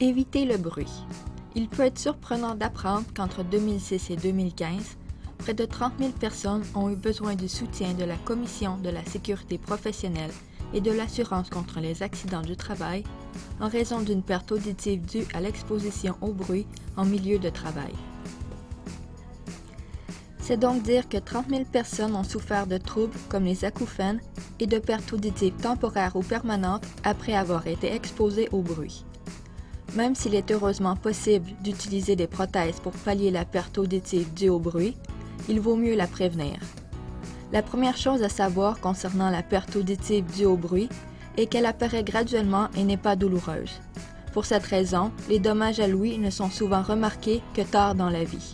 Éviter le bruit. Il peut être surprenant d'apprendre qu'entre 2006 et 2015, près de 30 000 personnes ont eu besoin du soutien de la Commission de la sécurité professionnelle et de l'assurance contre les accidents du travail en raison d'une perte auditive due à l'exposition au bruit en milieu de travail. C'est donc dire que 30 000 personnes ont souffert de troubles comme les acouphènes et de pertes auditives temporaires ou permanentes après avoir été exposées au bruit. Même s'il est heureusement possible d'utiliser des prothèses pour pallier la perte auditive due au bruit, il vaut mieux la prévenir. La première chose à savoir concernant la perte auditive due au bruit est qu'elle apparaît graduellement et n'est pas douloureuse. Pour cette raison, les dommages à l'ouïe ne sont souvent remarqués que tard dans la vie.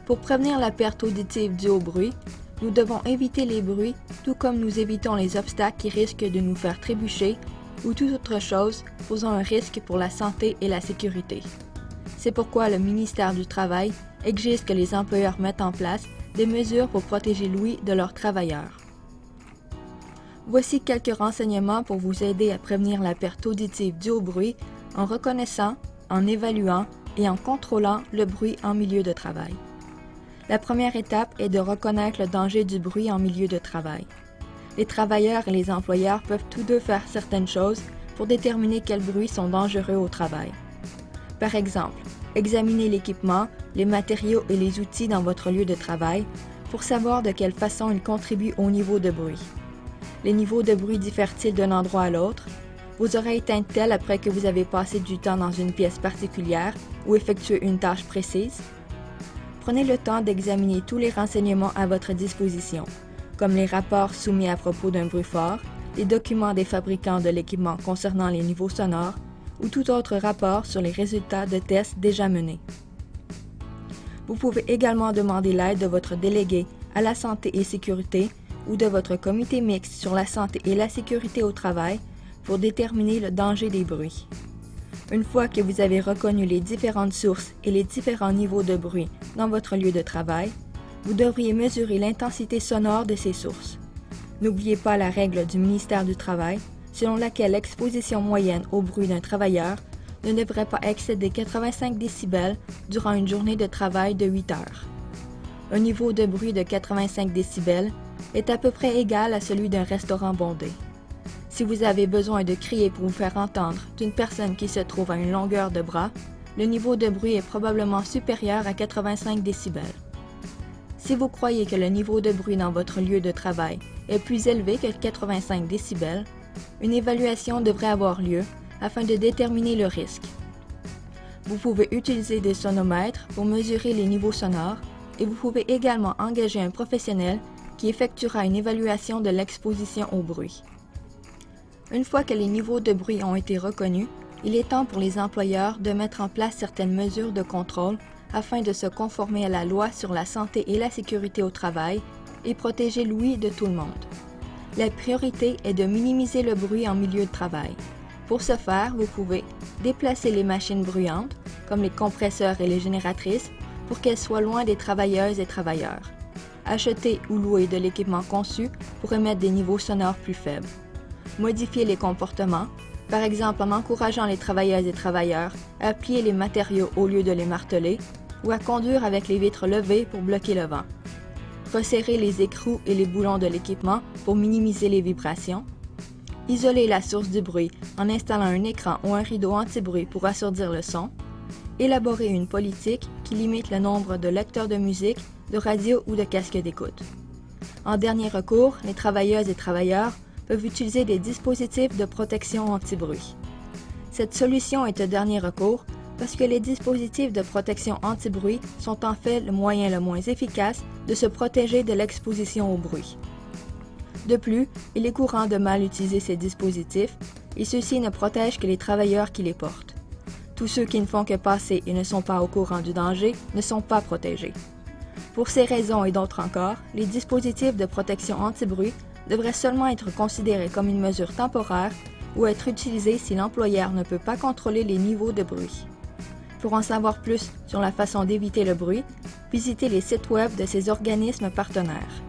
Pour prévenir la perte auditive due au bruit, nous devons éviter les bruits tout comme nous évitons les obstacles qui risquent de nous faire trébucher ou toute autre chose posant un risque pour la santé et la sécurité. C'est pourquoi le ministère du Travail exige que les employeurs mettent en place des mesures pour protéger l'ouïe de leurs travailleurs. Voici quelques renseignements pour vous aider à prévenir la perte auditive due au bruit en reconnaissant, en évaluant et en contrôlant le bruit en milieu de travail. La première étape est de reconnaître le danger du bruit en milieu de travail. Les travailleurs et les employeurs peuvent tous deux faire certaines choses pour déterminer quels bruits sont dangereux au travail. Par exemple, examinez l'équipement, les matériaux et les outils dans votre lieu de travail pour savoir de quelle façon ils contribuent au niveau de bruit. Les niveaux de bruit diffèrent-ils d'un endroit à l'autre? Vos oreilles teignent-elles après que vous avez passé du temps dans une pièce particulière ou effectué une tâche précise? Prenez le temps d'examiner tous les renseignements à votre disposition, comme les rapports soumis à propos d'un bruit fort, les documents des fabricants de l'équipement concernant les niveaux sonores ou tout autre rapport sur les résultats de tests déjà menés. Vous pouvez également demander l'aide de votre délégué à la santé et sécurité ou de votre comité mixte sur la santé et la sécurité au travail pour déterminer le danger des bruits. Une fois que vous avez reconnu les différentes sources et les différents niveaux de bruit dans votre lieu de travail, vous devriez mesurer l'intensité sonore de ces sources. N'oubliez pas la règle du ministère du Travail, selon laquelle l'exposition moyenne au bruit d'un travailleur ne devrait pas excéder 85 décibels durant une journée de travail de 8 heures. Un niveau de bruit de 85 décibels est à peu près égal à celui d'un restaurant bondé. Si vous avez besoin de crier pour vous faire entendre d'une personne qui se trouve à une longueur de bras, le niveau de bruit est probablement supérieur à 85 décibels. Si vous croyez que le niveau de bruit dans votre lieu de travail est plus élevé que 85 décibels, une évaluation devrait avoir lieu afin de déterminer le risque. Vous pouvez utiliser des sonomètres pour mesurer les niveaux sonores et vous pouvez également engager un professionnel qui effectuera une évaluation de l'exposition au bruit. Une fois que les niveaux de bruit ont été reconnus, il est temps pour les employeurs de mettre en place certaines mesures de contrôle afin de se conformer à la loi sur la santé et la sécurité au travail et protéger l'ouïe de tout le monde. La priorité est de minimiser le bruit en milieu de travail. Pour ce faire, vous pouvez déplacer les machines bruyantes, comme les compresseurs et les génératrices, pour qu'elles soient loin des travailleuses et travailleurs. Acheter ou louer de l'équipement conçu pour émettre des niveaux sonores plus faibles. Modifier les comportements, par exemple en encourageant les travailleuses et travailleurs à plier les matériaux au lieu de les marteler, ou à conduire avec les vitres levées pour bloquer le vent. Resserrer les écrous et les boulons de l'équipement pour minimiser les vibrations. Isoler la source du bruit en installant un écran ou un rideau anti-bruit pour assourdir le son. Élaborer une politique qui limite le nombre de lecteurs de musique, de radio ou de casques d'écoute. En dernier recours, les travailleuses et travailleurs peuvent utiliser des dispositifs de protection anti-bruit. Cette solution est un dernier recours parce que les dispositifs de protection anti-bruit sont en fait le moyen le moins efficace de se protéger de l'exposition au bruit. De plus, il est courant de mal utiliser ces dispositifs et ceux-ci ne protègent que les travailleurs qui les portent. Tous ceux qui ne font que passer et ne sont pas au courant du danger ne sont pas protégés. Pour ces raisons et d'autres encore, les dispositifs de protection anti-bruit devraient seulement être considérés comme une mesure temporaire ou être utilisés si l'employeur ne peut pas contrôler les niveaux de bruit. Pour en savoir plus sur la façon d'éviter le bruit, visitez les sites web de ces organismes partenaires.